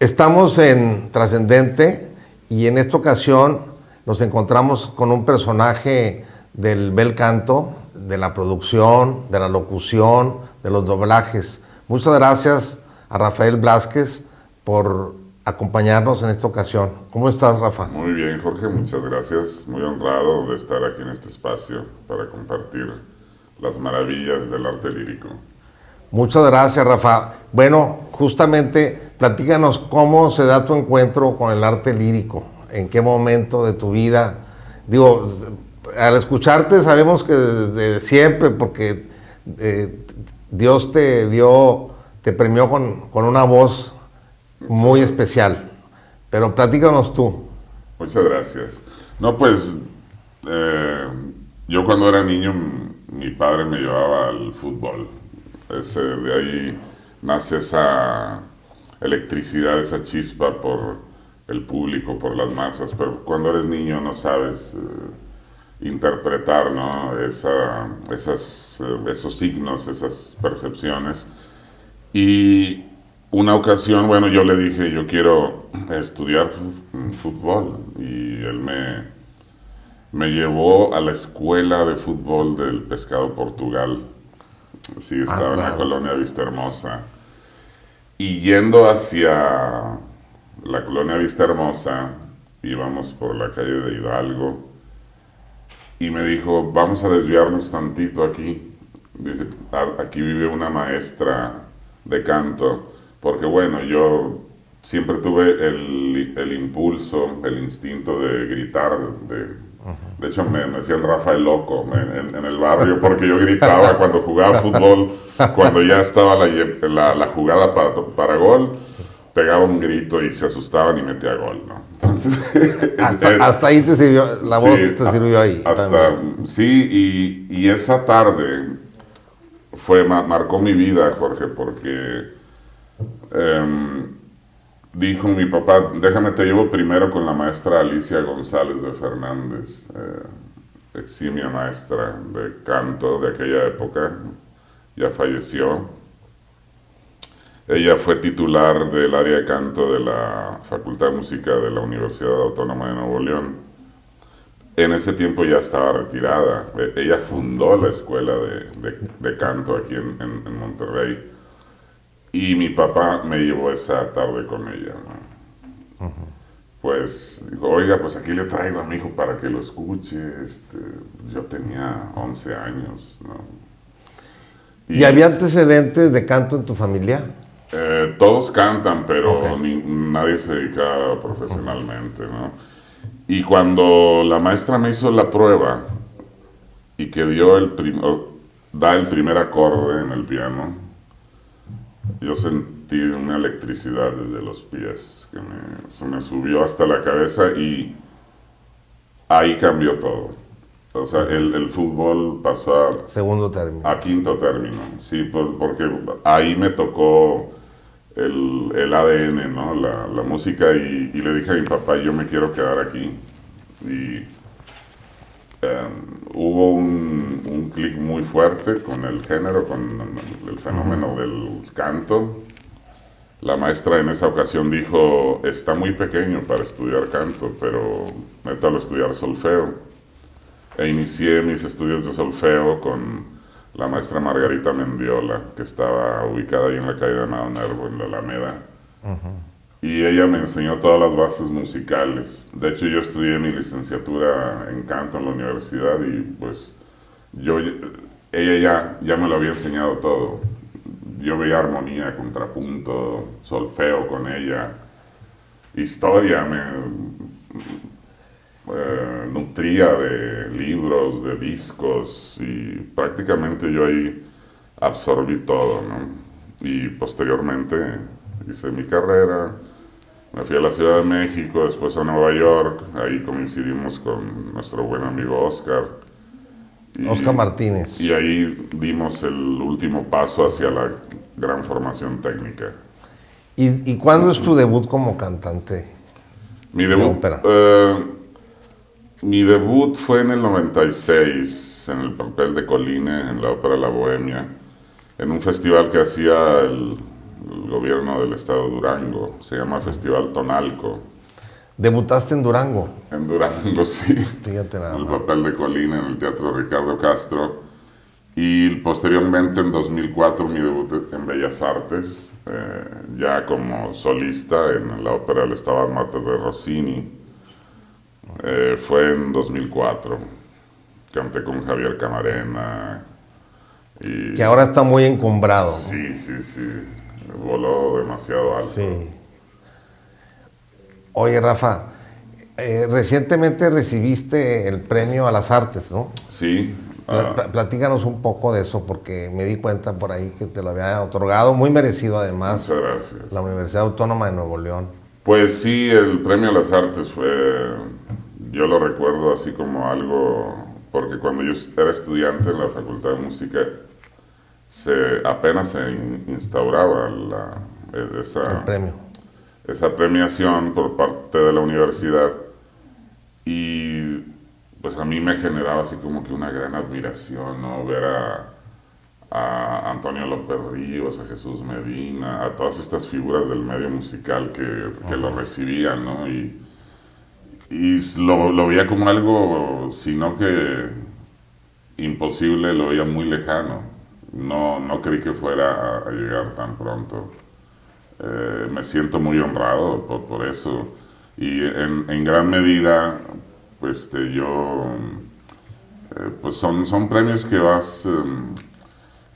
Estamos en Trascendente y en esta ocasión nos encontramos con un personaje del bel canto, de la producción, de la locución, de los doblajes. Muchas gracias a Rafael Blázquez por acompañarnos en esta ocasión. ¿Cómo estás, Rafa? Muy bien, Jorge, muchas gracias. Muy honrado de estar aquí en este espacio para compartir las maravillas del arte lírico. Muchas gracias, Rafa. Bueno, justamente platícanos cómo se da tu encuentro con el arte lírico, en qué momento de tu vida. Digo, al escucharte sabemos que desde siempre, porque Dios te premió con una voz muy especial. Pero platícanos tú. Muchas gracias. No, pues yo cuando era niño mi padre me llevaba al fútbol. De ahí nace esa electricidad, esa chispa por el público, por las masas, pero cuando eres niño no sabes interpretar, ¿no? Esos signos, esas percepciones. Y una ocasión, bueno, yo le dije, yo quiero estudiar fútbol, y él me llevó a la escuela de fútbol del Pescado Portugal. Sí, estaba en la colonia Vista Hermosa. Y yendo hacia la colonia Vista Hermosa, íbamos por la calle de Hidalgo, y me dijo, vamos a desviarnos tantito aquí. Dice, aquí vive una maestra de canto, porque bueno, yo siempre tuve el impulso, el instinto de gritar, de hecho me decían Rafa el Loco en el barrio, porque yo gritaba cuando jugaba fútbol, cuando ya estaba la jugada para gol, pegaba un grito y se asustaban y metía gol, ¿no? Entonces, hasta ahí te sirvió, la voz te sirvió ahí. Sí, y esa tarde marcó mi vida, Jorge, porque dijo mi papá, déjame te llevo primero con la maestra Alicia González de Fernández, eximia maestra de canto de aquella época, ya falleció. Ella fue titular del área de canto de la Facultad de Música de la Universidad Autónoma de Nuevo León. En ese tiempo ya estaba retirada. Ella fundó la escuela de canto aquí en Monterrey. Y mi papá me llevó esa tarde con ella, ¿no? Pues dijo, oiga, pues aquí le traigo a mi hijo para que lo escuche. Yo tenía 11 años, ¿no? ¿Y había antecedentes de canto en tu familia? Todos cantan, pero nadie se dedica profesionalmente, ¿no? Y cuando la maestra me hizo la prueba y que da el primer acorde en el piano, yo sentí una electricidad desde los pies que se me subió hasta la cabeza, y ahí cambió todo. O sea, el fútbol pasó Segundo término. a quinto término, sí, porque ahí me tocó el ADN, ¿no? La música, y le dije a mi papá, yo me quiero quedar aquí. Y hubo un clic muy fuerte con el género, con el fenómeno del canto. La maestra en esa ocasión dijo, está muy pequeño para estudiar canto, pero métalo a estudiar solfeo. E inicié mis estudios de solfeo con la maestra Margarita Mendiola, que estaba ubicada ahí en la calle de Amado Nervo, en la Alameda. Y ella me enseñó todas las bases musicales. De hecho, yo estudié mi licenciatura en canto en la universidad, y pues ella ya me lo había enseñado todo. Yo veía armonía, contrapunto, solfeo con ella, historia, nutría de libros, de discos, y prácticamente yo ahí absorbí todo, ¿no? Y posteriormente hice mi carrera, me fui a la Ciudad de México, después a Nueva York, ahí coincidimos con nuestro buen amigo Oscar. Oscar Martínez. Y ahí dimos el último paso hacia la gran formación técnica. ¿Y cuándo es tu debut como cantante? Mi debut, de ópera. Mi debut fue en el 96, en el papel de Colline, en la ópera La Bohemia, en un festival que hacía el el gobierno del estado de Durango. Se llama Festival Tonalco. ¿Debutaste en Durango? En Durango, sí. Fíjate nada El más. papel de Colina en el Teatro Ricardo Castro. Y posteriormente, en 2004, mi debut en Bellas Artes, ya como solista en la ópera El Stabat Mater de Rossini. Fue en 2004. Canté con Javier Camarena. Y Que ahora está muy encumbrado. sí, sí, sí. Voló demasiado alto. Sí. Oye, Rafa, recientemente recibiste el premio a las artes, ¿no? Sí. Platícanos un poco de eso, porque me di cuenta por ahí que te lo había otorgado, muy merecido además, Muchas gracias. la Universidad Autónoma de Nuevo León. Pues sí, el premio a las artes fue, yo lo recuerdo así como algo, porque cuando yo era estudiante en la Facultad de Música, apenas se instauraba El premio. esa premiación por parte de la universidad, y pues a mí me generaba así como que una gran admiración, ¿no? Ver a Antonio López Ríos, a Jesús Medina, a todas estas figuras del medio musical que lo recibían, ¿no? Y lo veía como algo, sino que imposible, lo veía muy lejano. No creí que fuera a llegar tan pronto. Me siento muy honrado por eso. Y en gran medida, pues pues son premios que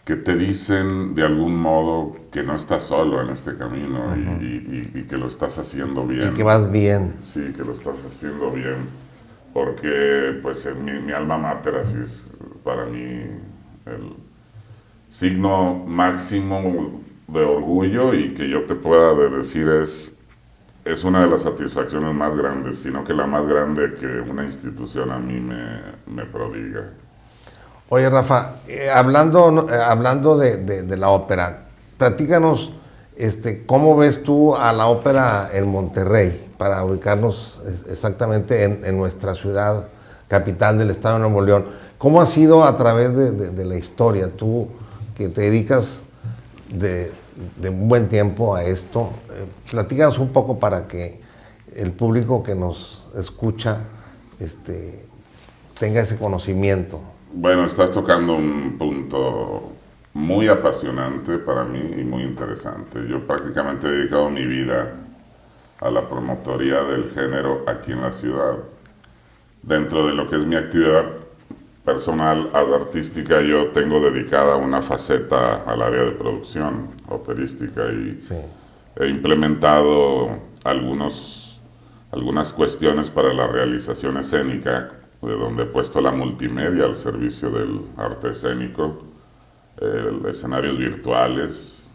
que te dicen de algún modo que no estás solo en este camino y que lo estás haciendo bien. Y que vas bien. Sí, que lo estás haciendo bien, porque pues en mi alma mater así es para mí el signo máximo de orgullo, y que yo te pueda decir es una de las satisfacciones más grandes, sino que la más grande que una institución a mí me prodiga. Oye, Rafa, hablando de la ópera, platícanos cómo ves tú a la ópera en Monterrey, para ubicarnos exactamente en nuestra ciudad, capital del estado de Nuevo León. ¿Cómo ha sido a través de la historia? Tú que te dedicas de un buen tiempo a esto, platícanos un poco para que el público que nos escucha tenga ese conocimiento. Bueno, estás tocando un punto muy apasionante para mí y muy interesante. Yo prácticamente he dedicado mi vida a la promotoría del género aquí en la ciudad. Dentro de lo que es mi actividad personal artística, yo tengo dedicada una faceta al área de producción operística y Sí. he implementado algunas cuestiones para la realización escénica, de donde he puesto la multimedia al servicio del arte escénico, escenarios virtuales,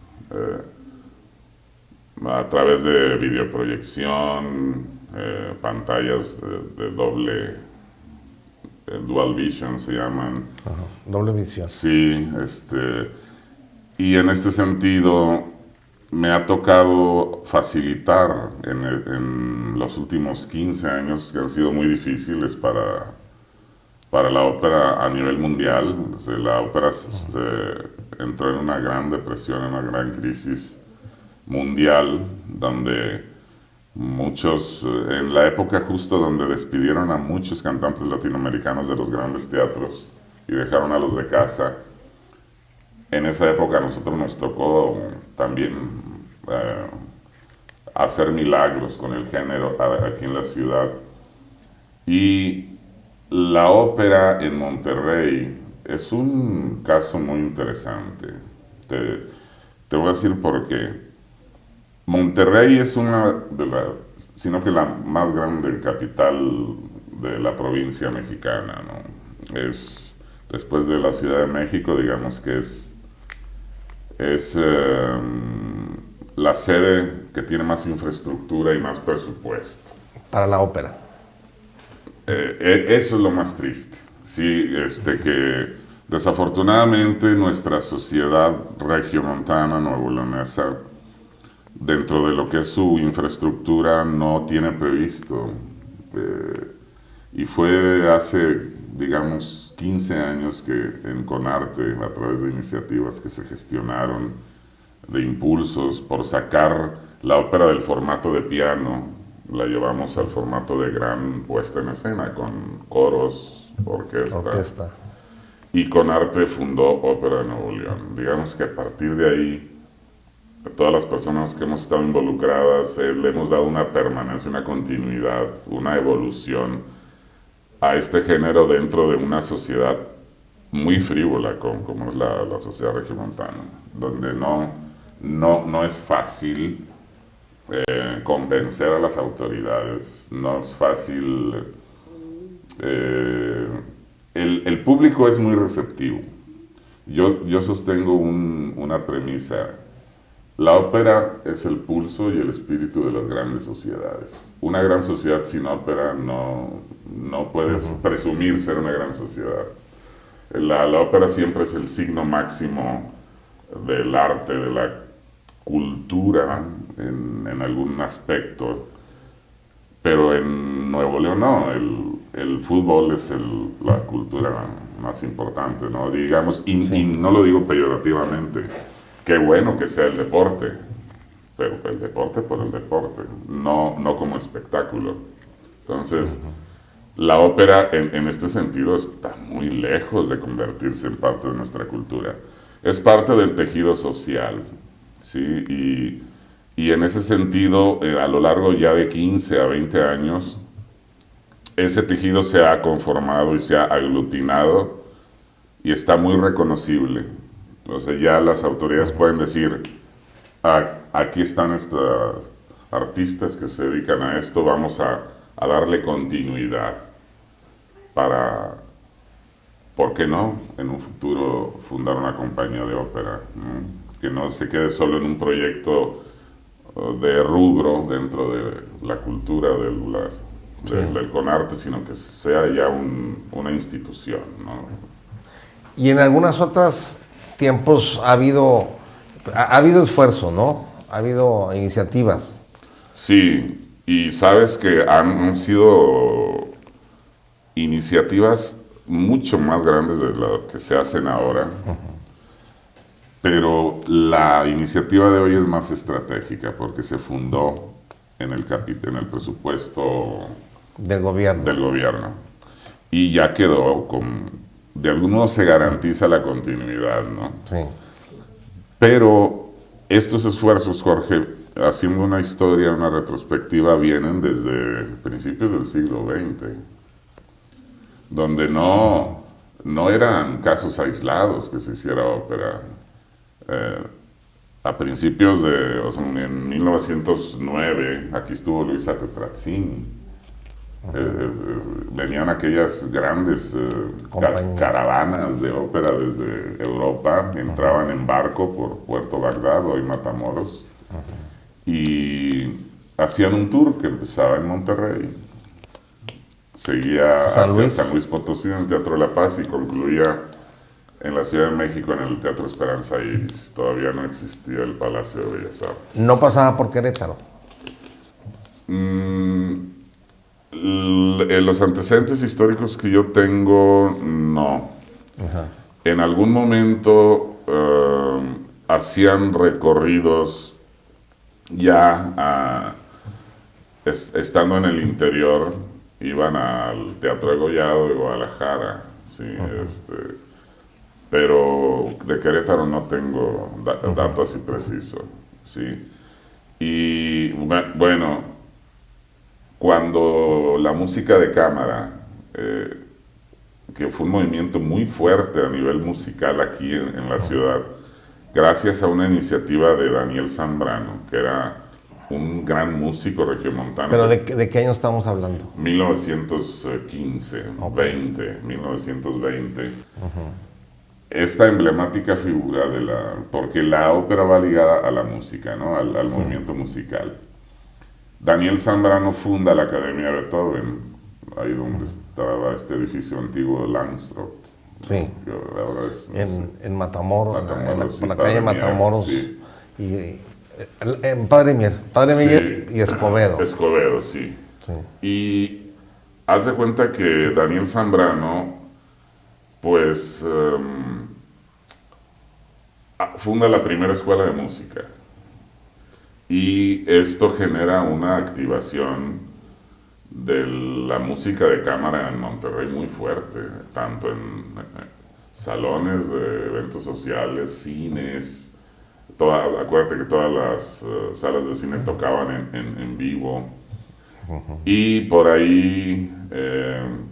a través de videoproyección, pantallas de doble, dual vision se llaman. Ajá, doble visión. Sí, y en este sentido me ha tocado facilitar en los últimos 15 años, que han sido muy difíciles para la ópera a nivel mundial. La ópera entró en una gran depresión, en una gran crisis mundial, donde en la época justo donde despidieron a muchos cantantes latinoamericanos de los grandes teatros y dejaron a los de casa, en esa época a nosotros nos tocó también hacer milagros con el género aquí en la ciudad. Y la ópera en Monterrey es un caso muy interesante. Te voy a decir por qué. Monterrey es sino que la más grande capital de la provincia mexicana, ¿no? Es, después de la Ciudad de México, digamos que es la sede que tiene más infraestructura y más presupuesto. Para la ópera. Eso es lo más triste. Sí, que desafortunadamente nuestra sociedad regiomontana, nuevo-leonesa, dentro de lo que es su infraestructura, no tiene previsto. Y fue hace, digamos, 15 años que en Conarte, a través de iniciativas que se gestionaron, de impulsos, por sacar la ópera del formato de piano, la llevamos al formato de gran puesta en escena, con coros, orquesta. Y con arte fundó Ópera de Nuevo León. Digamos que a partir de ahí, a todas las personas que hemos estado involucradas, le hemos dado una permanencia, una continuidad, una evolución a este género dentro de una sociedad muy frívola como es la sociedad regiomontana, donde no es fácil convencer a las autoridades, no es fácil. El público es muy receptivo. Yo sostengo una premisa. La ópera es el pulso y el espíritu de las grandes sociedades. Una gran sociedad sin ópera no puede presumir ser una gran sociedad. La ópera siempre es el signo máximo del arte, de la cultura en algún aspecto, pero en Nuevo León no, el fútbol es la cultura más importante, ¿no? Digamos, y no lo digo peyorativamente, qué bueno que sea el deporte, pero el deporte por el deporte, no como espectáculo. Entonces, la ópera en este sentido está muy lejos de convertirse en parte de nuestra cultura. Es parte del tejido social, ¿sí? Y en ese sentido, a lo largo ya de 15 a 20 años, ese tejido se ha conformado y se ha aglutinado y está muy reconocible. Entonces ya las autoridades pueden decir, aquí están estas artistas que se dedican a esto, vamos a darle continuidad para, ¿por qué no?, en un futuro fundar una compañía de ópera, ¿no? Que no se quede solo en un proyecto de rubro dentro de la cultura del Conarte, sino que sea ya una institución, ¿no? Y en algunas otras tiempos ha habido esfuerzo, ¿no? Ha habido iniciativas. Sí, y sabes que han sido iniciativas mucho más grandes de lo que se hacen ahora. Pero la iniciativa de hoy es más estratégica porque se fundó en el presupuesto del gobierno. Y ya quedó de algún modo se garantiza la continuidad, ¿no? Sí. Pero estos esfuerzos, Jorge, haciendo una historia, una retrospectiva, vienen desde principios del siglo XX, donde no eran casos aislados que se hiciera ópera. A principios en 1909, aquí estuvo Luisa Tetrazzini. Venían aquellas grandes caravanas de ópera desde Europa, entraban en barco por Puerto Bagdad, hoy Matamoros, y hacían un tour que empezaba en Monterrey, seguía hacia San Luis Potosí en el Teatro La Paz y concluía en la Ciudad de México en el Teatro Esperanza Iris. Todavía no existía el Palacio de Bellas Artes. ¿No pasaba por Querétaro? Los antecedentes históricos que yo tengo, no. Ajá. En algún momento hacían recorridos ya estando en el interior, iban al Teatro Degollado de Guadalajara, sí, pero de Querétaro no tengo datos así precisos, sí. Y bueno, cuando la música de cámara, que fue un movimiento muy fuerte a nivel musical aquí en la ciudad, gracias a una iniciativa de Daniel Zambrano, que era un gran músico regiomontano. ¿Pero de qué año estamos hablando? 1915, 1920. Esta emblemática figura porque la ópera va ligada a la música, ¿no? Al movimiento musical. Daniel Zambrano funda la Academia Beethoven, ahí donde estaba este edificio antiguo de Langstroth. Sí, que ahora es, en Matamoros, Matamoros, en la calle Matamoros, sí. Y en Padre Mier y Escobedo. Escobedo, sí. Y haz de cuenta que Daniel Zambrano, pues, funda la primera escuela de música. Y esto genera una activación de la música de cámara en Monterrey muy fuerte, tanto en salones de eventos sociales, cines. Acuérdate que todas las salas de cine tocaban en vivo. Y por ahí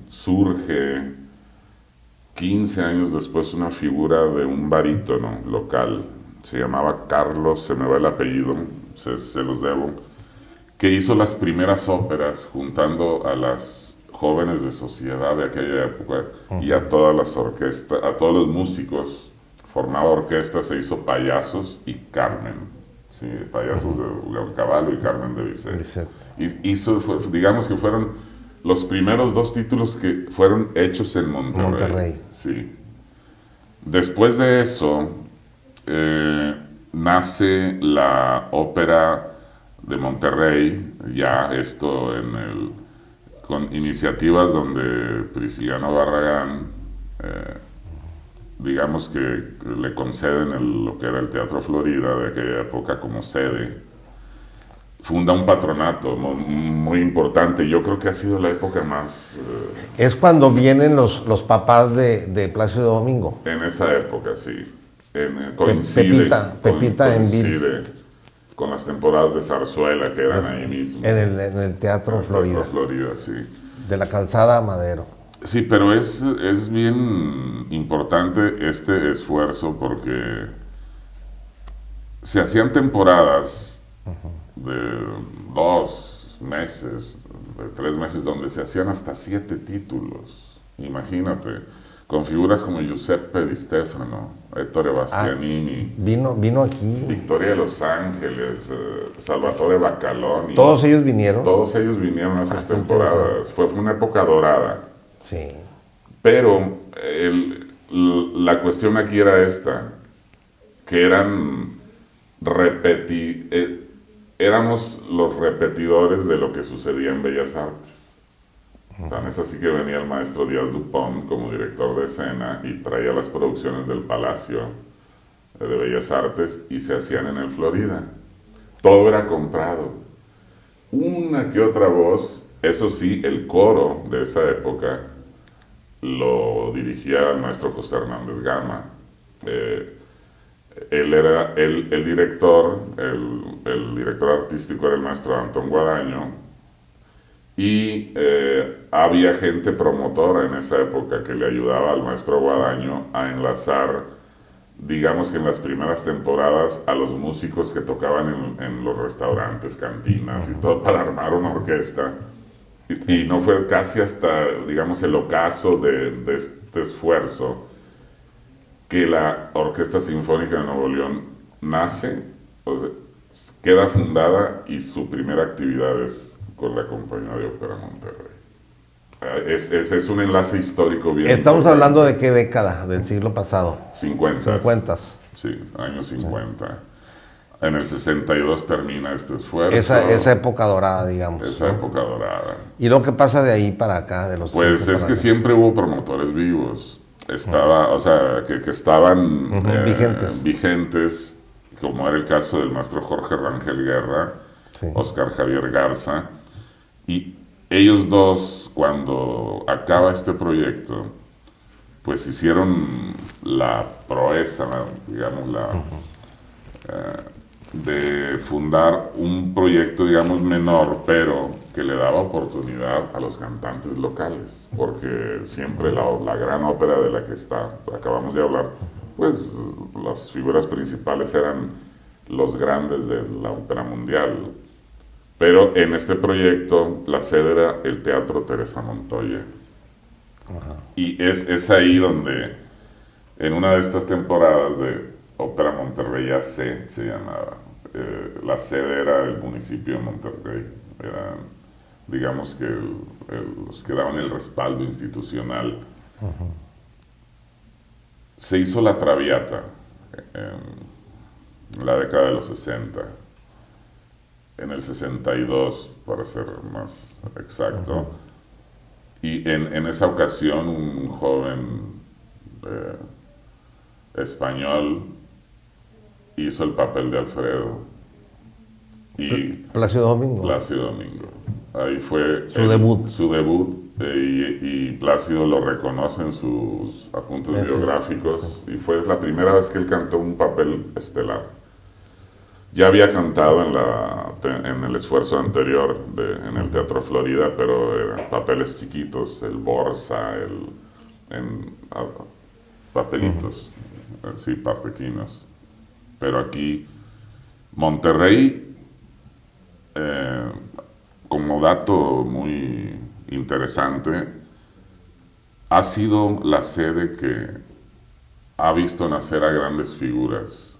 surge 15 años después una figura de un barítono local, se llamaba Carlos, se me va el apellido, se los debo, que hizo las primeras óperas juntando a las jóvenes de sociedad de aquella época y a todas las orquestas, a todos los músicos, formaba orquesta, se hizo Payasos y Carmen, ¿sí? Payasos de Leoncavallo y Carmen de Bizet. Digamos que fueron los primeros 2 títulos que fueron hechos en Monterrey. Sí. Después de eso, nace la ópera de Monterrey, ya esto con iniciativas donde Prisciliano Barragán, digamos que le conceden lo que era el Teatro Florida de aquella época como sede. Funda un patronato muy importante. Yo creo que ha sido la época más... Es cuando vienen los papás de Plácido Domingo. En esa época, sí. Coincide con las temporadas de zarzuela que eran ahí mismo. En el Teatro Florida. Florida, sí. De la Calzada Madero. Sí, pero es bien importante este esfuerzo porque se hacían temporadas de 2 meses, de 3 meses, donde se hacían hasta 7 títulos. Imagínate, con figuras como Giuseppe Di Stefano, Ettore Bastianini. Vino aquí. Victoria de los Ángeles, Salvatore Baccaloni. ¿Todos ellos vinieron? Todos ellos vinieron a esas temporadas. Fue una época dorada. Sí. Pero la cuestión aquí era esta, que éramos los repetidores de lo que sucedía en Bellas Artes. Tan es así que venía el maestro Díaz Dupont como director de escena y traía las producciones del Palacio de Bellas Artes y se hacían en el Florida. Todo era comprado. Una que otra voz, eso sí, el coro de esa época lo dirigía el maestro José Hernández Gama. Él era el director, el director artístico era el maestro Antón Guadaño, y había gente promotora en esa época que le ayudaba al maestro Guadaño a enlazar, digamos que en las primeras temporadas, a los músicos que tocaban en los restaurantes, cantinas y todo, para armar una orquesta. Y no fue casi hasta, digamos, el ocaso de este esfuerzo que la Orquesta Sinfónica de Nuevo León nace, o sea, queda fundada y su primera actividad es con la Compañía de Ópera Monterrey. Es un enlace histórico bien ¿Estamos importante. hablando de qué década del siglo pasado? 50. Sí, años 50. Sí. En el 62 termina este esfuerzo. Esa época dorada, digamos. Esa época dorada. ¿Y lo que pasa de ahí para acá? De los pues es que siempre hubo promotores vivos. O sea, que estaban vigentes, como era el caso del maestro Jorge Rangel Guerra, Oscar Javier Garza, y ellos dos, cuando acaba este proyecto, pues hicieron la proeza, digamos, de fundar un proyecto, digamos, menor, pero que le daba oportunidad a los cantantes locales, porque siempre la gran ópera de la que acabamos de hablar, pues las figuras principales eran los grandes de la ópera mundial. Pero en este proyecto la sede era el Teatro Teresa Montoya. Y es ahí donde, en una de estas temporadas de Ópera Monterrey AC se llamaba, la sede era el municipio de Monterrey. Eran, digamos que los que daban el respaldo institucional. Se hizo la Traviata en la década de los 60. En el 62, para ser más exacto. Y en esa ocasión un joven español hizo el papel de Alfredo. Y Plácido Domingo. Plácido Domingo. Ahí fue Su debut. Su debut, y Plácido lo reconoce en sus apuntes biográficos, y fue la primera vez que él cantó un papel estelar. Ya había cantado en el esfuerzo anterior en el Teatro Florida, pero eran papeles chiquitos, el Borsa, papelitos, sí, pequeños. Pero aquí, Monterrey, como dato muy interesante, ha sido la sede que ha visto nacer a grandes figuras,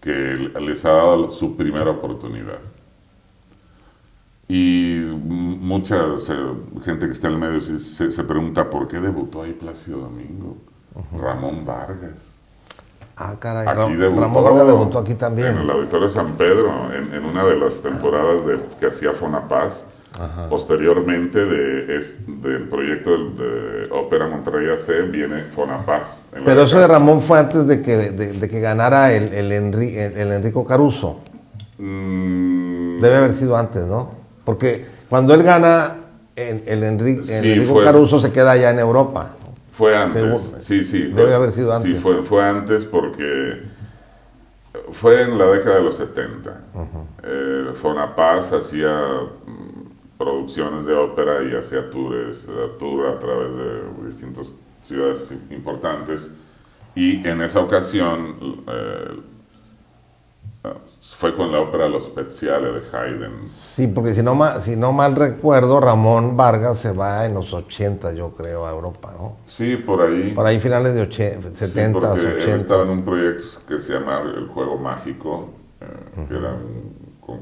que les ha dado su primera oportunidad. Y mucha gente que está en el medio se pregunta ¿por qué debutó ahí Plácido Domingo? Ramón Vargas. Ah, caray, Aquí Ramón Vargas debutó aquí también. En el Auditorio San Pedro, en una de las temporadas que hacía Fonapaz. Ajá. Posteriormente del proyecto de Ópera Monterrey AC viene Fonapaz. Pero eso de Ramón fue antes de que ganara el Enrico Caruso. Debe haber sido antes, ¿no? Porque cuando él gana, el Enrico Caruso se queda allá en Europa. Fue antes, sí. Debe haber sido antes. Sí, fue antes porque fue en la década de los 70. Fonapaz hacía producciones de ópera y hacía tour a través de distintas ciudades importantes. Y en esa ocasión fue con la ópera Lo Speziale de Haydn. Sí, porque si no mal recuerdo, Ramón Vargas se va en los 80, yo creo, a Europa, ¿no? Sí, por ahí. Por ahí finales de 70, sí, porque 80. Él estaba en un proyecto que se llama El Juego Mágico, que era un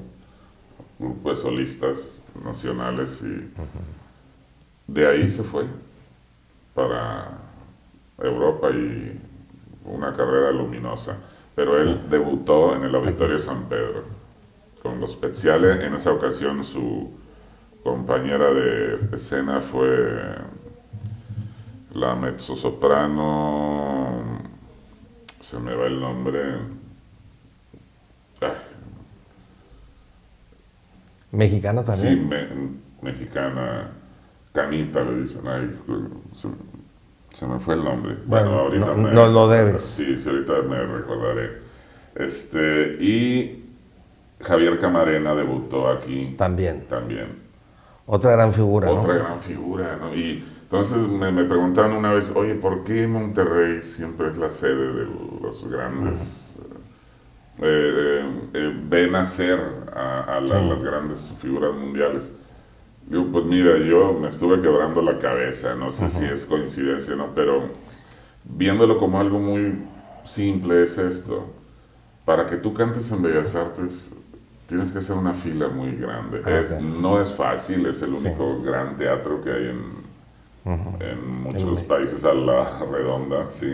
grupo de solistas nacionales, y de ahí se fue para Europa y una carrera luminosa. Pero él debutó en el Auditorio San Pedro con Lo Speziale. En esa ocasión su compañera de escena fue la mezzosoprano, se me va el nombre. ¿Mexicana también? Sí, mexicana, Canita le dicen. Ay, se me fue el nombre. Bueno, ahorita no lo debes. Sí, ahorita me recordaré. Y Javier Camarena debutó aquí. También. Otra gran figura, ¿no? Otra gran figura, ¿no? Y entonces me preguntaban una vez, oye, ¿por qué Monterrey siempre es la sede de los grandes? Ve nacer a las grandes figuras mundiales. Digo, pues mira, yo me estuve quebrando la cabeza, no sé si es coincidencia o no, pero viéndolo como algo muy simple es esto. Para que tú cantes en Bellas Artes, tienes que hacer una fila muy grande. No es fácil, es el único gran teatro que hay en muchos países a la redonda, ¿sí?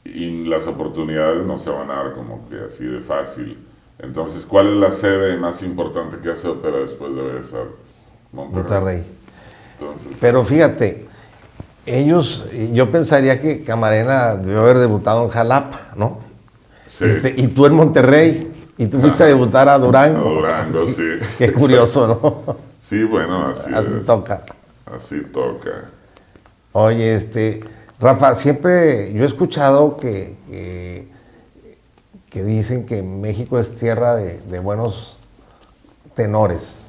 Y las oportunidades no se van a dar como que así de fácil. Entonces, ¿cuál es la sede más importante que hace ópera después de Bellas Artes? Monterrey. Entonces, pero fíjate, yo pensaría que Camarena debió haber debutado en Jalapa, ¿no? Sí. Y tú en Monterrey, y tú fuiste a debutar a Durango. A Durango, sí. Qué curioso, ¿no? Sí, bueno, así toca. Así toca. Oye, Rafa, siempre yo he escuchado que dicen que México es tierra de buenos tenores.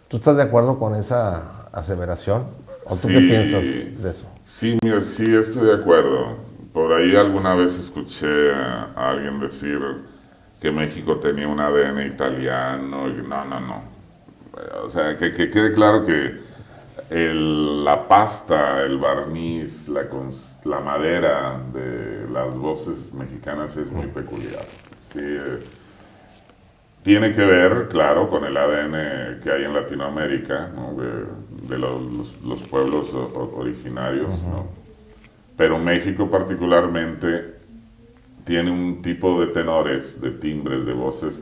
¿Tú estás de acuerdo con esa aseveración? ¿O tú qué piensas de eso? Sí, mira, sí estoy de acuerdo. Por ahí alguna vez escuché a alguien decir que México tenía un ADN italiano. Y no. O sea, que quede claro que la pasta, el barniz, la madera de las voces mexicanas es muy peculiar. Sí, tiene que ver, claro, con el ADN que hay en Latinoamérica, ¿no? de los pueblos originarios, ¿no? Pero México particularmente tiene un tipo de tenores, de timbres, de voces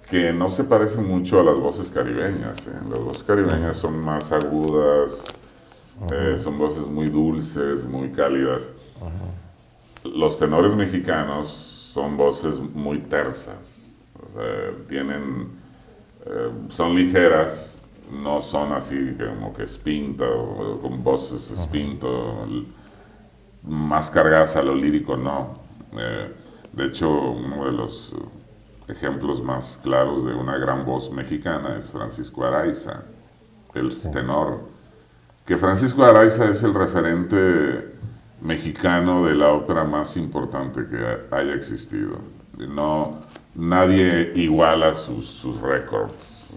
que no se parecen mucho a las voces caribeñas. Las voces caribeñas son más agudas, son voces muy dulces, muy cálidas. Los tenores mexicanos son voces muy tersas. O sea, son ligeras, no son así como que spinta o con voces spinto, más cargadas a lo lírico, no. De hecho, uno de los ejemplos más claros de una gran voz mexicana es Francisco Araiza, el tenor. Que Francisco Araiza es el referente mexicano de la ópera más importante que haya existido. No, nadie iguala sus récords.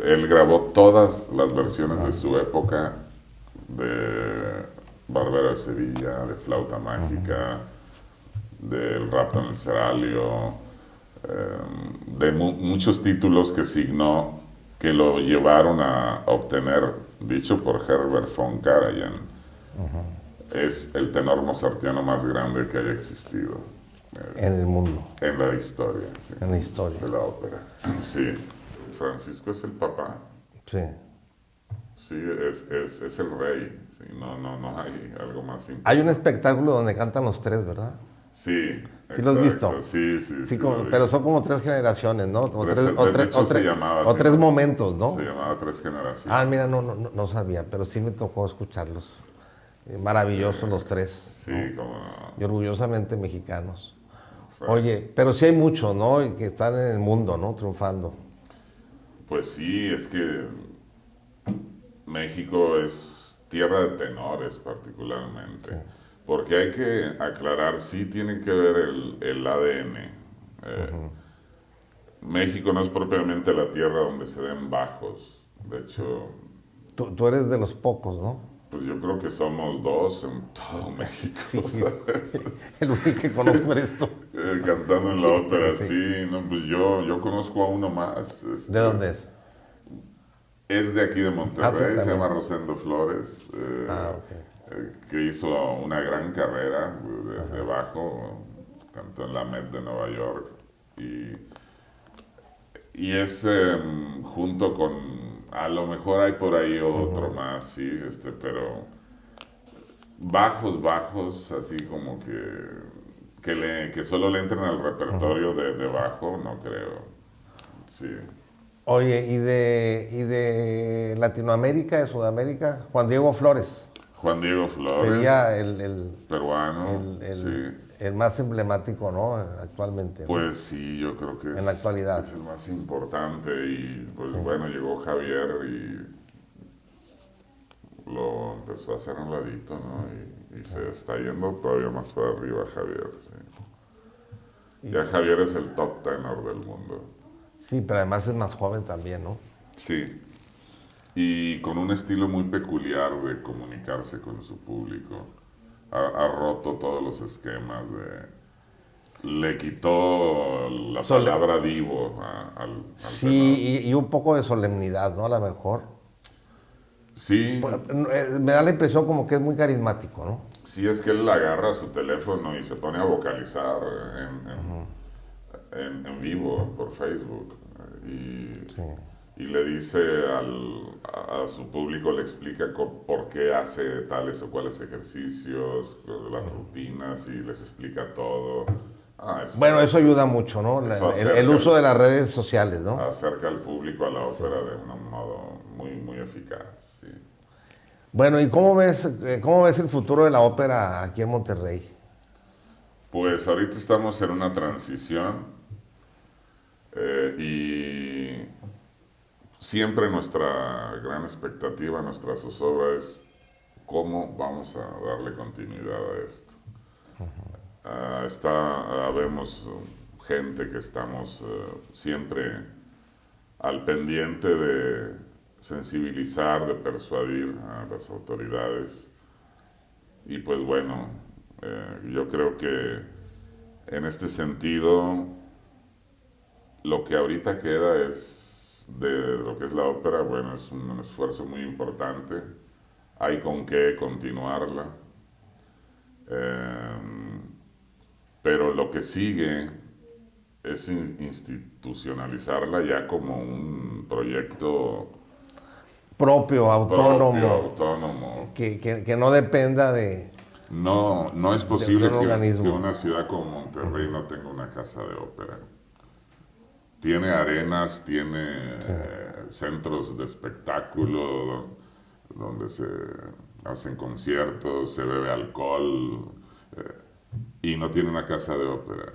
Él grabó todas las versiones de su época, de Barbero de Sevilla, de Flauta Mágica, del Rapto en el Seraglio, de muchos títulos que signó, que lo llevaron a obtener, dicho por Herbert von Karajan, es el tenor mozartiano más grande que haya existido. En el mundo. En la historia. Sí, en la historia. De la ópera. Sí. Francisco es el papá. Sí. Sí, es el rey. Sí, no hay algo más importante. Hay un espectáculo donde cantan los tres, ¿verdad? Sí. ¿Sí lo has visto? Sí. Pero son como tres generaciones, ¿no? O tres momentos, ¿no? Se llamaba Tres Generaciones. Ah, mira, no sabía, pero sí me tocó escucharlos. Maravillosos los tres. Sí, ¿no? como no. Y orgullosamente mexicanos. O sea, Oye, pero sí hay muchos, ¿no? Y que están en el mundo, ¿no? Triunfando. pues sí, es que México es tierra de tenores particularmente. Sí. Porque hay que aclarar, sí tiene que ver el ADN. México no es propiamente la tierra donde se den bajos. De hecho... Tú eres de los pocos, ¿no? Pues yo creo que somos dos en todo México. Sí, el único que conozco eres tú. Cantando en la ópera, sí. No, pues yo conozco a uno más. ¿De dónde es? Es de aquí de Monterrey, sí, se llama Rosendo Flores. Que hizo una gran carrera de bajo, cantó en la Met de Nueva York. Y es junto con, a lo mejor hay por ahí otro más, sí, pero bajos, así como que solo le entren al repertorio de bajo, no creo. Sí. Oye, ¿y de Latinoamérica, de Sudamérica? Juan Diego Flores. Juan Diego Flores. Sería el peruano, sí. El más emblemático, ¿no? Actualmente. Pues ¿no? Sí, yo creo que en la actualidad. Es el más importante. Y pues bueno, llegó Javier y lo empezó a hacer a un ladito, ¿no? Y se está yendo todavía más para arriba Javier, sí. Ya Javier es el top tenor del mundo. Sí, pero además es más joven también, ¿no? Sí. Y con un estilo muy peculiar de comunicarse con su público. Ha roto todos los esquemas le quitó la palabra divo al sí, y un poco de solemnidad, ¿no? A lo mejor. Sí. Me da la impresión como que es muy carismático, ¿no? Sí, es que él agarra su teléfono y se pone a vocalizar en vivo por Facebook. Y le dice a su público, le explica por qué hace tales o cuales ejercicios, las rutinas, y les explica todo. Eso ayuda mucho, ¿no? El uso de las redes sociales, ¿no? Acerca al público a la ópera de un modo muy, muy eficaz, sí. Bueno, ¿y cómo ves el futuro de la ópera aquí en Monterrey? Pues ahorita estamos en una transición y siempre nuestra gran expectativa, nuestra zozobra es cómo vamos a darle continuidad a esto. Vemos gente que estamos siempre al pendiente de sensibilizar, de persuadir a las autoridades. Y pues bueno, yo creo que en este sentido lo que ahorita queda es de lo que es la ópera, bueno, es un esfuerzo muy importante, hay con qué continuarla, pero lo que sigue es institucionalizarla ya como un proyecto propio, autónomo, que no dependa de No es de posible un que organismo. una ciudad como Monterrey no tenga una casa de ópera. Tiene arenas, tiene Sí. centros de espectáculo donde se hacen conciertos, se bebe alcohol, y no tiene una casa de ópera.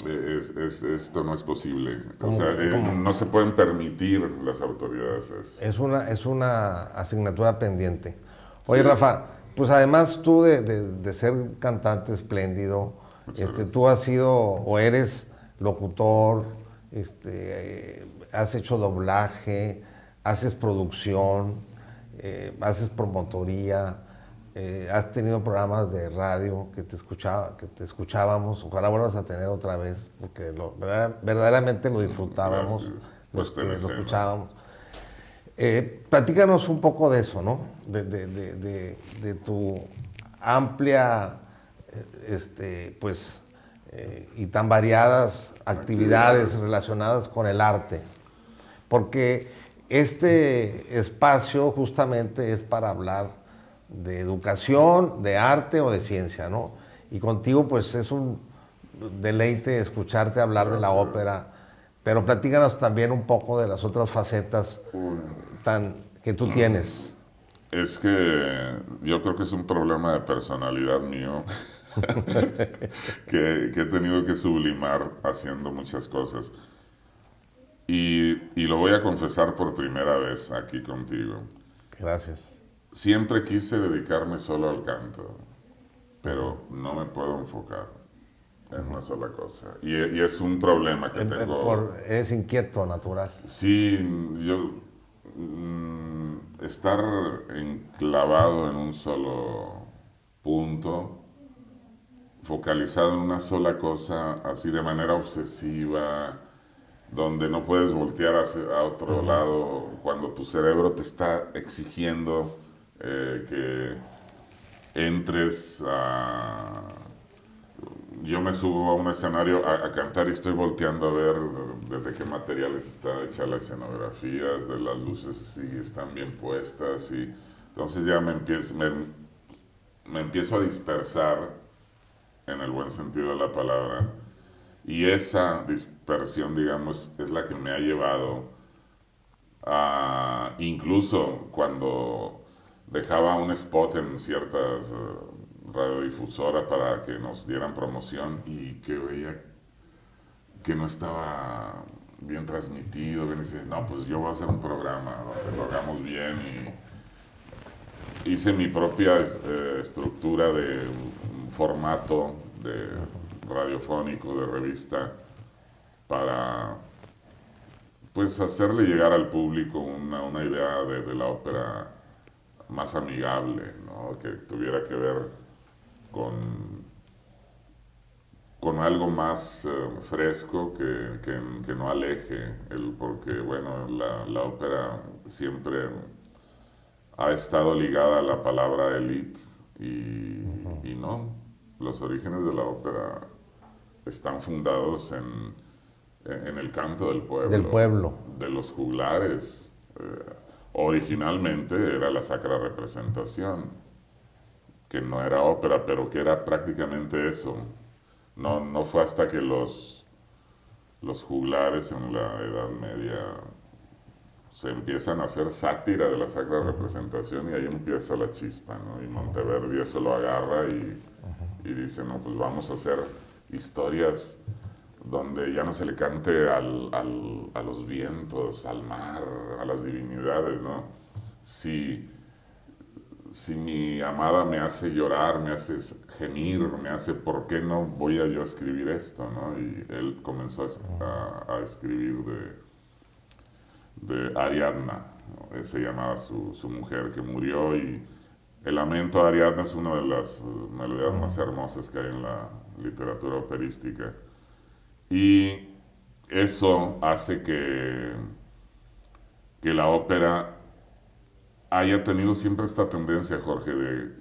Esto no es posible. O Como, sea, como no se pueden permitir las autoridades eso. es una asignatura pendiente. Oye, Sí, Rafa, pues además tú de ser cantante espléndido, muchas gracias. tú has sido o eres locutor, has hecho doblaje, haces producción, haces promotoría, has tenido programas de radio que te escuchábamos, ojalá vuelvas a tener otra vez, porque verdaderamente lo disfrutábamos, Gracias. los Pues que lo TNC, ¿no? escuchábamos. Platícanos un poco de eso, ¿no? De tu amplia, pues, y tan variadas actividades relacionadas con el arte. Porque este espacio justamente es para hablar de educación, de arte o de ciencia, ¿no? Y contigo, pues, es un deleite escucharte hablar de la Gracias. ópera, pero platícanos también un poco de las otras facetas que tú tienes. Es que yo creo que es un problema de personalidad mío que he tenido que sublimar haciendo muchas cosas. Y lo voy a confesar por primera vez aquí contigo. Gracias. Siempre quise dedicarme solo al canto, pero no me puedo enfocar en una sola cosa. Y es un problema que tengo. Eres inquieto, natural. Sí, yo estar enclavado en un solo punto, focalizado en una sola cosa, así de manera obsesiva, donde no puedes voltear a otro lado, cuando tu cerebro te está exigiendo que entres a... Yo me subo a un escenario a cantar y estoy volteando a ver desde qué materiales está hecha la escenografía, de las luces si están bien puestas, y entonces ya me empiezo a dispersar en el buen sentido de la palabra, y esa dispersión, digamos, es la que me ha llevado a, incluso cuando dejaba un spot en ciertas radiodifusoras para que nos dieran promoción y que veía que no estaba bien transmitido, que dice, no, pues yo voy a hacer un programa donde lo hagamos bien, y hice mi propia estructura de un formato de radiofónico, de revista, para pues hacerle llegar al público una idea de la ópera más amigable, ¿no? Que tuviera que ver con, con algo más fresco que no aleje, porque bueno, la ópera siempre ha estado ligada a la palabra elite y no, los orígenes de la ópera están fundados en el canto del Del pueblo, pueblo. de los juglares. Originalmente era la sacra representación, que no era ópera, pero que era prácticamente eso. No fue hasta que los juglares en la Edad Media se empiezan a hacer sátira de la sacra representación, y ahí empieza la chispa, ¿no? Y Monteverdi eso lo agarra y dice, no, pues vamos a hacer historias donde ya no se le cante a los vientos, al mar, a las divinidades, ¿no? Si mi amada me hace llorar, me hace gemir, me hace, ¿por qué no voy a yo a escribir esto, no? Y él comenzó a escribir de Ariadna, ¿no? Se llamaba su mujer que murió, y el lamento de Ariadna es una de las melodías más hermosas que hay en la literatura operística. Y eso hace que la ópera haya tenido siempre esta tendencia, Jorge, de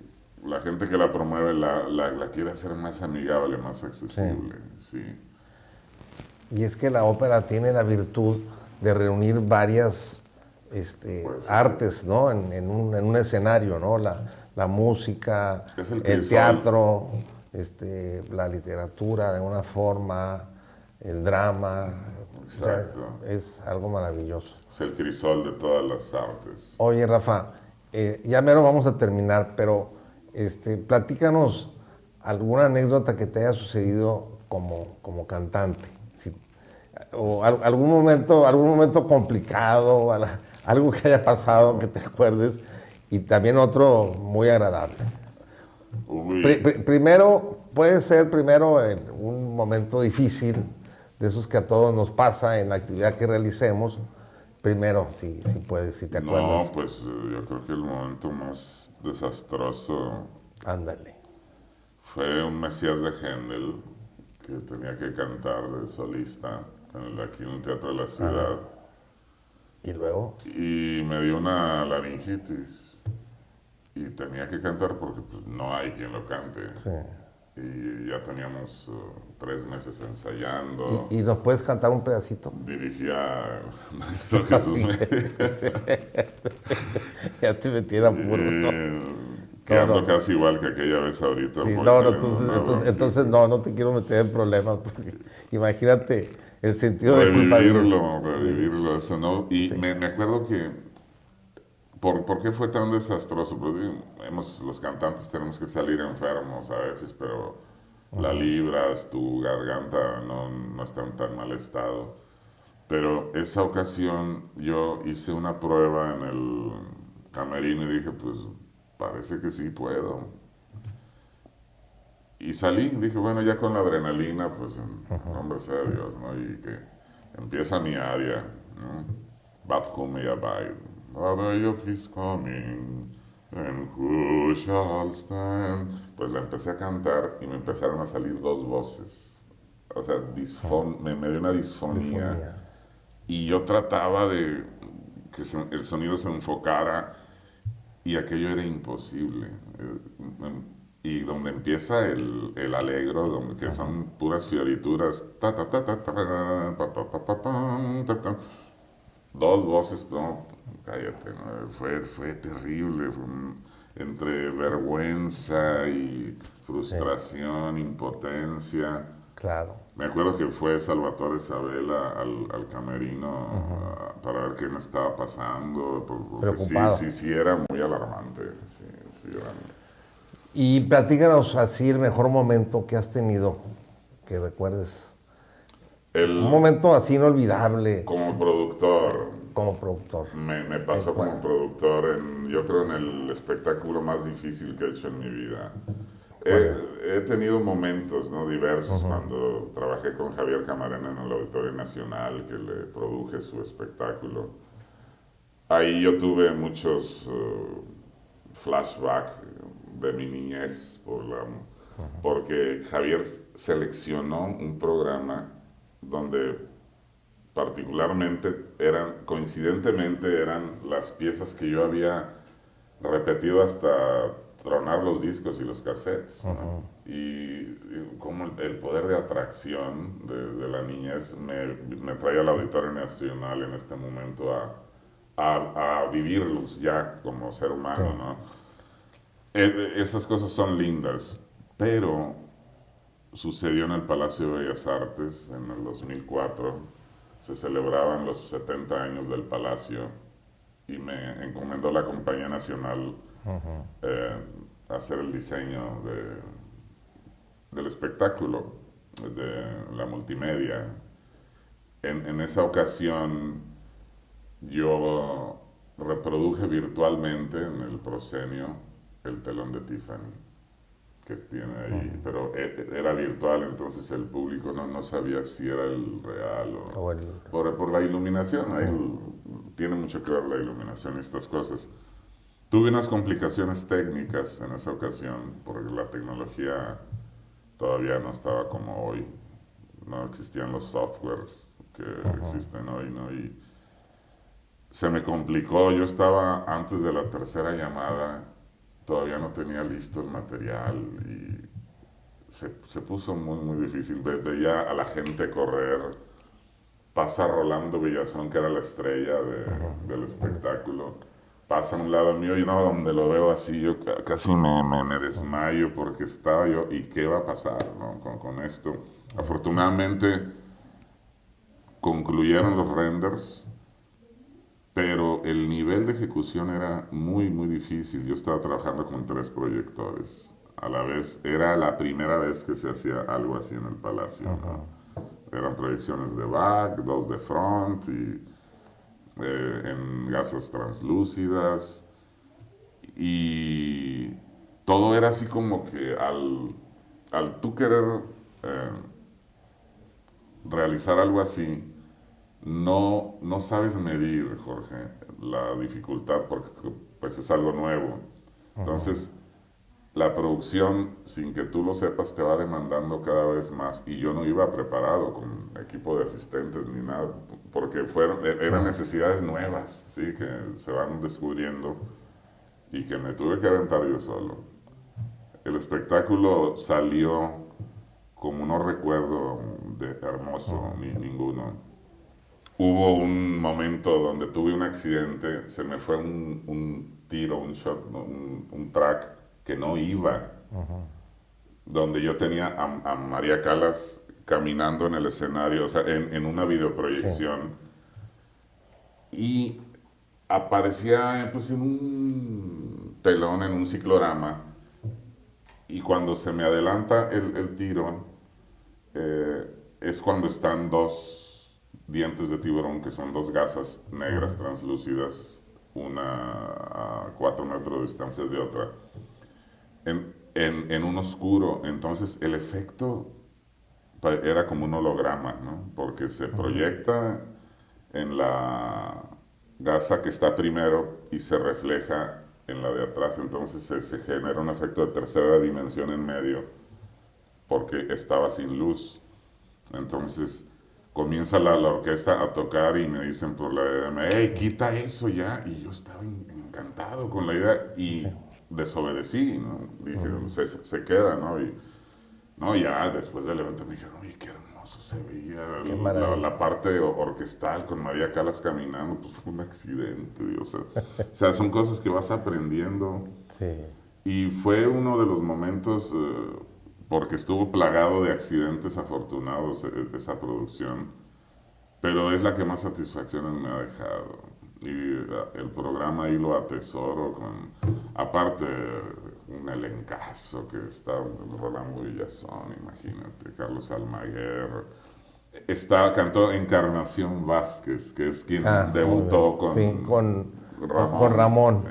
la gente que la promueve la quiere hacer más amigable, más accesible. Sí. Y es que la ópera tiene la virtud de reunir varias Pues, artes, ¿no? En un escenario, ¿no? la música, Es el el crisol. teatro, la literatura de alguna forma, el drama. O sea, Exacto. es algo maravilloso. Es el crisol de todas las artes. Oye, Rafa, ya mero vamos a terminar, pero platícanos alguna anécdota que te haya sucedido como cantante. O algún momento complicado, algo que haya pasado que te acuerdes, y también otro muy agradable. Uy, Primero, puede ser primero en un momento difícil, de esos que a todos nos pasa en la actividad que realicemos. Primero, si puedes, si te no, acuerdas. pues yo creo que el momento más desastroso Ándale. fue un Mesías de Händel que tenía que cantar de solista aquí en el Teatro de la Ciudad. Y luego, Y me dio una laringitis y tenía que cantar porque pues, no hay quien lo cante. sí. Y ya teníamos 3 meses ensayando. ¿Y nos puedes cantar un pedacito? Dirigía el maestro Jesús Ya te metí en apuros, ¿no? No, quedando no. casi igual que aquella vez ahorita. Sí, Voy no, no, saliendo de una entonces bronquitis. no, no te quiero meter en problemas, porque imagínate el sentido de culpabilidad. Revivirlo, Sí, revivirlo, eso, ¿no? Y sí. me acuerdo que, ¿por qué fue tan desastroso? Porque los cantantes tenemos que salir enfermos a veces, pero la libras, tu garganta no está en tan mal estado. Pero esa ocasión yo hice una prueba en el camerino y dije, pues parece que sí puedo. Y salí, dije, bueno, ya con la adrenalina, pues en nombre sea Dios, ¿no? Y que empieza mi aria, ¿no? But who may abide? The day of his coming, and who shall stand? Pues la empecé a cantar y me empezaron a salir 2 voces. O sea, me dio una disfonía. Disfonía. Y yo trataba de que el sonido se enfocara y aquello era imposible. Y donde empieza el alegro, que son puras fiorituras, ta, ta, ta, ta, ta, pa, pa, pa, pa, pam, ta, ta. 2 voces, no, cállate, ¿no? Fue terrible, entre vergüenza y Sí, frustración, impotencia. claro. Me acuerdo que fue Salvatore Sabela al camerino para ver qué me estaba pasando, porque sí, Preocupado. sí, sí era muy alarmante. Sí, sí, Y platícanos así el mejor momento que has tenido, que recuerdes. Un el, momento así inolvidable como productor, como productor. me ¿En pasó como cuál? productor, yo creo en el espectáculo más difícil que he hecho en mi vida. ¿Cuál era? He tenido momentos, ¿no? Diversos cuando trabajé con Javier Camarena en el Auditorio Nacional, que le produje su espectáculo. Ahí yo tuve muchos flashbacks de mi niñez porque Javier seleccionó un programa donde particularmente coincidentemente eran las piezas que yo había repetido hasta tronar los discos y los cassettes, ¿no? Y como el poder de atracción de la niñez me trae al Auditorio Nacional en este momento a vivirlos ya como ser Sí. humano, ¿no? Esas cosas son lindas, pero sucedió en el Palacio de Bellas Artes en el 2004. Se celebraban los 70 años del Palacio y me encomendó la Compañía Nacional hacer el diseño del espectáculo, de la multimedia. En esa ocasión yo reproduje virtualmente en el proscenio el telón de Tiffany que tiene ahí, pero era virtual, entonces el público no sabía si era el real por la iluminación. Ahí tiene mucho que ver la iluminación y estas cosas. Tuve unas complicaciones técnicas en esa ocasión, porque la tecnología todavía no estaba como hoy. No existían los softwares que existen hoy, ¿no? Y se me complicó. Yo estaba antes de la tercera llamada, todavía no tenía listo el material y se puso muy, muy difícil. Veía a la gente correr. Pasa Rolando Villazón, que era la estrella del espectáculo. pasa a un lado mío y no, donde lo veo así, yo casi me desmayo porque estaba yo, ¿y qué va a pasar, no? Con esto. Afortunadamente concluyeron los renders, pero el nivel de ejecución era muy, muy difícil. Yo estaba trabajando con 3 proyectores a la vez. Era la primera vez que se hacía algo así en el Palacio, ¿no? Eran proyecciones de back, 2 de front y en gasas translúcidas. Y todo era así como que al tú querer eh, realizar algo así, no sabes medir, Jorge, la dificultad porque pues es algo nuevo. Entonces, la producción, sin que tú lo sepas, te va demandando cada vez más. Y yo no iba preparado con equipo de asistentes ni nada, porque eran necesidades nuevas, ¿sí? Que se van descubriendo y que me tuve que aventar yo solo. El espectáculo salió como no recuerdo de hermoso, ni ninguno. Hubo un momento donde tuve un accidente, se me fue un tiro, un shot, un track que no iba, donde yo tenía a María Calas caminando en el escenario, o sea, en una videoproyección, y aparecía pues en un telón, en un ciclorama, y cuando se me adelanta el tiro, es cuando están 2 dientes de tiburón, que son 2 gasas negras translúcidas, una a 4 metros de distancia de otra, en un oscuro. Entonces el efecto era como un holograma, ¿no? Porque se proyecta en la gasa que está primero y se refleja en la de atrás. Entonces se genera un efecto de tercera dimensión en medio porque estaba sin luz. Entonces comienza la orquesta a tocar y me dicen por la EDM, hey, quita eso ya. Y yo estaba encantado con la idea y desobedecí, ¿no? Dije, se queda, ¿no? Y no, ya después del evento me dijeron, oye, qué hermoso se veía la parte orquestal con María Calas caminando, pues fue un accidente, Dios. O sea, son cosas que vas aprendiendo. Sí. Y fue uno de los momentos, porque estuvo plagado de accidentes afortunados esa producción, pero es la que más satisfacciones me ha dejado. Y el programa ahí lo atesoro con, aparte, un elencazo que está Rolando Villazón, imagínate, Carlos Almaguer. Cantó Encarnación Vázquez, que es quien debutó con Ramón.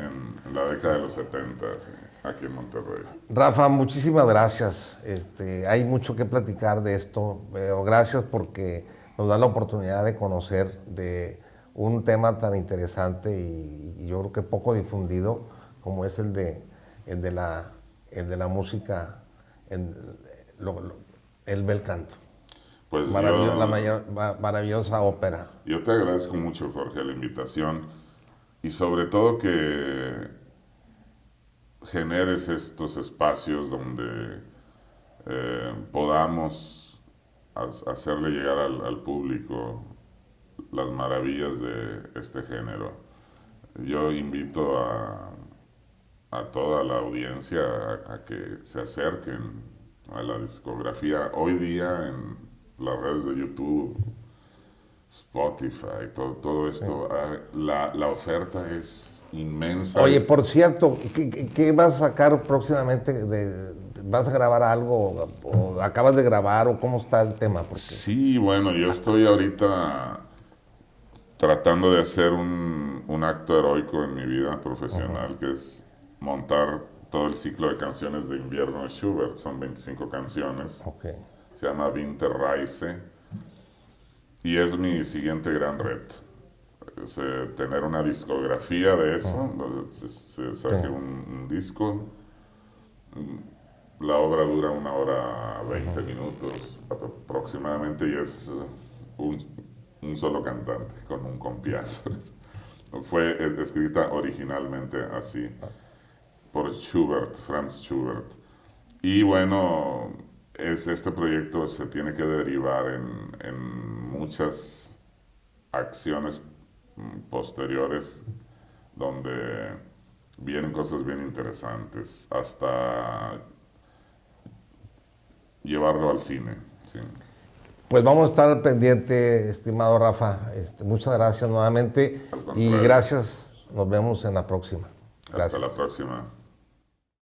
En la década de los 70, sí, aquí en Monterrey. Rafa, muchísimas gracias. Hay mucho que platicar de esto. Gracias porque nos da la oportunidad de conocer de un tema tan interesante y yo creo que poco difundido como es el de la música, el bel canto. Pues Maravillosa ópera. Yo te agradezco mucho, Jorge, la invitación y sobre todo que generes estos espacios donde podamos hacerle llegar al público las maravillas de este género. Yo invito a toda la audiencia a que se acerquen a la discografía. Hoy día en las redes de YouTube, Spotify, todo esto, la oferta es inmensa. Oye, por cierto, ¿qué vas a sacar próximamente? ¿Vas a grabar algo o acabas de grabar o cómo está el tema? Porque... Sí, bueno, yo estoy ahorita tratando de hacer un acto heroico en mi vida profesional, que es montar todo el ciclo de canciones de invierno de Schubert. Son 25 canciones. Okay. Se llama Winterreise y es mi siguiente gran reto. Es, tener una discografía de eso, se saque un disco. La obra dura 1 hora 20 minutos aproximadamente y es un solo cantante con piano. Fue escrita originalmente así por Schubert, Franz Schubert. Y bueno, este proyecto se tiene que derivar en muchas acciones posteriores donde vienen cosas bien interesantes, hasta llevarlo al cine. Sí. Pues vamos a estar al pendiente, estimado Rafa. Muchas gracias nuevamente Al y contrario. gracias. Nos vemos en la próxima. Hasta la Gracias. próxima.